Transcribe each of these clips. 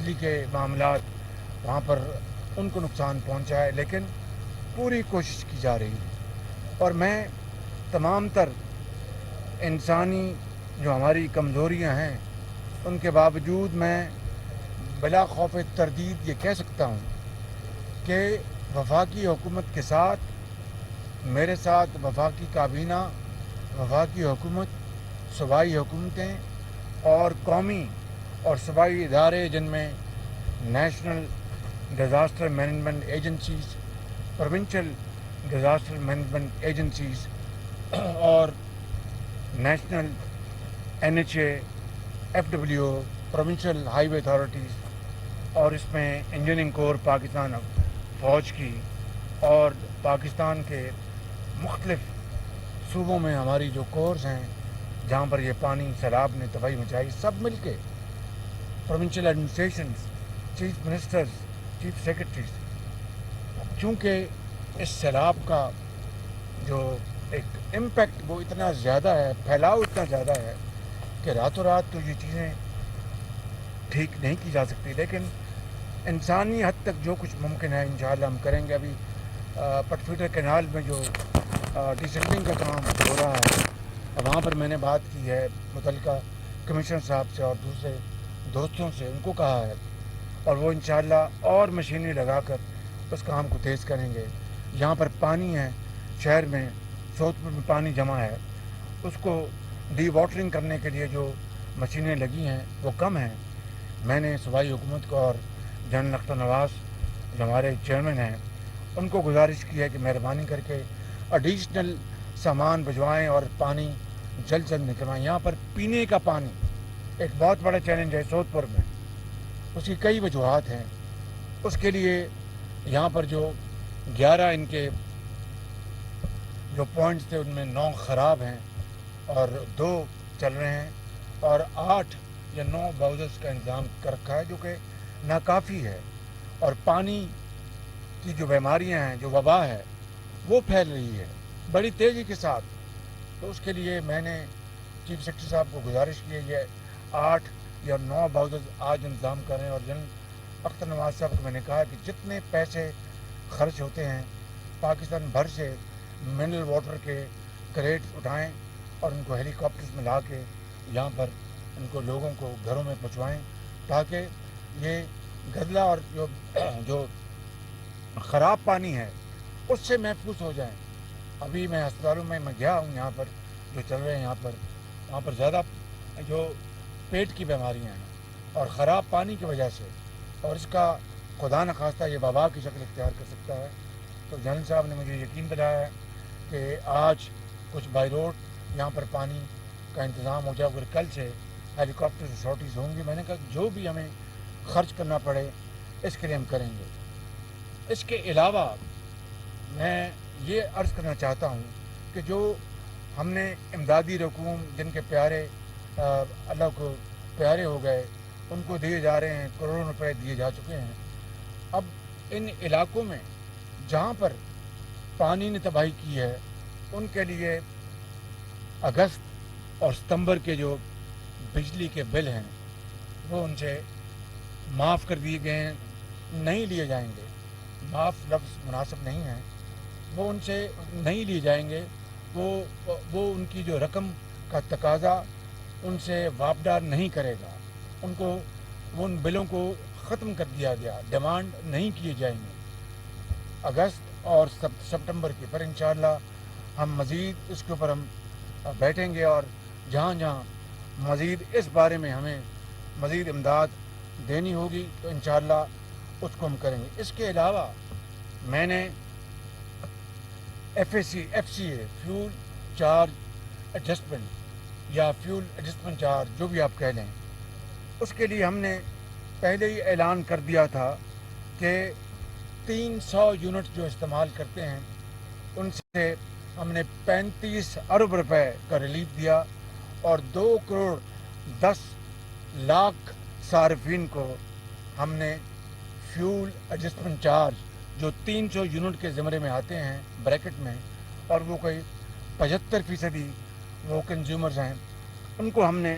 بجلی کے معاملات وہاں پر ان کو نقصان پہنچا ہے، لیکن پوری کوشش کی جا رہی ہے۔ اور میں تمام تر انسانی جو ہماری کمزوریاں ہیں ان کے باوجود میں بلا خوف تردید یہ کہہ سکتا ہوں کہ وفاقی حکومت کے ساتھ، میرے ساتھ وفاقی کابینہ، وفاقی حکومت، صوبائی حکومتیں اور قومی اور صوبائی ادارے جن میں national disaster management agencies, provincial disaster management agencies اور national NHA، FWO، provincial highway authorities, اور اس میں انجینئرنگ کور پاکستان فوج کی اور پاکستان کے مختلف صوبوں میں ہماری جو کورس ہیں جہاں پر یہ پانی سیلاب نے تباہی مچائی، سب مل کے provincial ایڈمنسٹریشنز، chief ministers, chief secretaries, چونکہ اس سیلاب کا جو ایک امپیکٹ وہ اتنا زیادہ ہے، پھیلاؤ اتنا زیادہ ہے کہ راتوں رات تو یہ چیزیں ٹھیک نہیں کی جا سکتی، لیکن انسانی حد تک جو کچھ ممکن ہے انشاءاللہ ہم کریں گے۔ ابھی پٹ فیڈر کینال میں جو ڈیسلٹنگ کا کام ہو رہا ہے، وہاں پر میں نے بات کی ہے متعلقہ کمشنر صاحب سے اور دوسرے دوستوں سے، ان کو کہا ہے، اور وہ انشاءاللہ اور مشینری لگا کر اس کام کو تیز کریں گے۔ یہاں پر پانی ہے، شہر میں سوت پور میں پانی جمع ہے، اس کو ڈی واٹرنگ کرنے کے لیے جو مشینیں لگی ہیں وہ کم ہیں۔ میں نے صوبائی حکومت کو اور جنرل اختر نواز جو ہمارے چیئرمین ہیں ان کو گزارش کی ہے کہ مہربانی کر کے ایڈیشنل سامان بھجوائیں اور پانی جلد سے جلد نکلوائیں۔ یہاں پر پینے کا پانی ایک بہت بڑا چیلنج ہے سوت پور میں، اس کی کئی وجوہات ہیں۔ اس کے لیے یہاں پر جو 11 ان کے جو پوائنٹس تھے ان میں 9 خراب ہیں اور 2 چل رہے ہیں، اور 8 یا 9 باؤزرس کا انتظام کر رکھا ہے جو کہ ناکافی ہے، اور پانی کی جو بیماریاں ہیں، جو وبا ہے وہ پھیل رہی ہے بڑی تیزی کے ساتھ۔ تو اس کے لیے میں نے چیف سیکرٹری صاحب کو گزارش کی ہے یہ 8 یا 9 باؤزرز آج انتظام کریں، اور جنرل اختر نواز صاحب کو میں نے کہا کہ جتنے پیسے خرچ ہوتے ہیں پاکستان بھر سے منرل واٹر کے کریٹ اٹھائیں اور ان کو ہیلی کاپٹرز میں لا کے یہاں پر ان کو لوگوں کو گھروں میں پہنچوائیں تاکہ یہ گدلا اور جو خراب پانی ہے اس سے محفوظ ہو جائیں۔ ابھی میں ہسپتالوں میں گیا ہوں، یہاں پر جو چل رہے ہیں وہاں پر زیادہ جو پیٹ کی بیماریاں ہیں اور خراب پانی کی وجہ سے، اور اس کا خدا نخواستہ یہ وبا کی شکل اختیار کر سکتا ہے۔ تو جنرل صاحب نے مجھے یقین دلایا ہے کہ آج کچھ بائی روڈ یہاں پر پانی کا انتظام ہو جائے، اگر کل سے ہیلی کاپٹر اتھارٹیز ہوں گی۔ میں نے کہا کہ جو بھی ہمیں خرچ کرنا پڑے اس کے لیے ہم کریں گے۔ اس کے علاوہ میں یہ عرض کرنا چاہتا ہوں کہ جو ہم نے امدادی رقوم جن کے پیارے اللہ کو پیارے ہو گئے ان کو دیے جا رہے ہیں، کروڑوں روپے دیے جا چکے ہیں۔ اب ان علاقوں میں جہاں پر پانی نے تباہی کی ہے ان کے لیے اگست اور ستمبر کے جو بجلی کے بل ہیں وہ ان سے معاف کر دیے گئے ہیں، نہیں لیے جائیں گے۔ معاف لفظ مناسب نہیں ہے، وہ ان سے نہیں لیے جائیں گے۔ وہ ان کی جو رقم کا تقاضا ان سے واپڈا نہیں کرے گا، ان کو ان بلوں کو ختم کر دیا گیا، ڈیمانڈ نہیں کیے جائیں گے اگست اور سپٹمبر کے پر۔ انشاءاللہ ہم مزید اس کے اوپر ہم بیٹھیں گے، اور جہاں جہاں مزید اس بارے میں ہمیں مزید امداد دینی ہوگی تو انشاءاللہ اس کو ہم کریں گے۔ اس کے علاوہ میں نے FCA فیول چارج ایڈجسٹمنٹ یا فیول ایڈجسٹمنٹ چارج جو بھی آپ کہہ لیں، اس کے لیے ہم نے پہلے ہی اعلان کر دیا تھا کہ 300 یونٹ جو استعمال کرتے ہیں ان سے ہم نے 35 ارب روپے کا ریلیف دیا، اور 2 کروڑ 10 لاکھ صارفین کو ہم نے فیول ایڈجسٹمنٹ چارج جو 300 یونٹ کے زمرے میں آتے ہیں بریکٹ میں، اور وہ کوئی 75% وہ کنزیومرز ہیں، ان کو ہم نے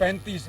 35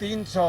300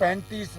35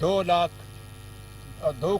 2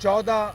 14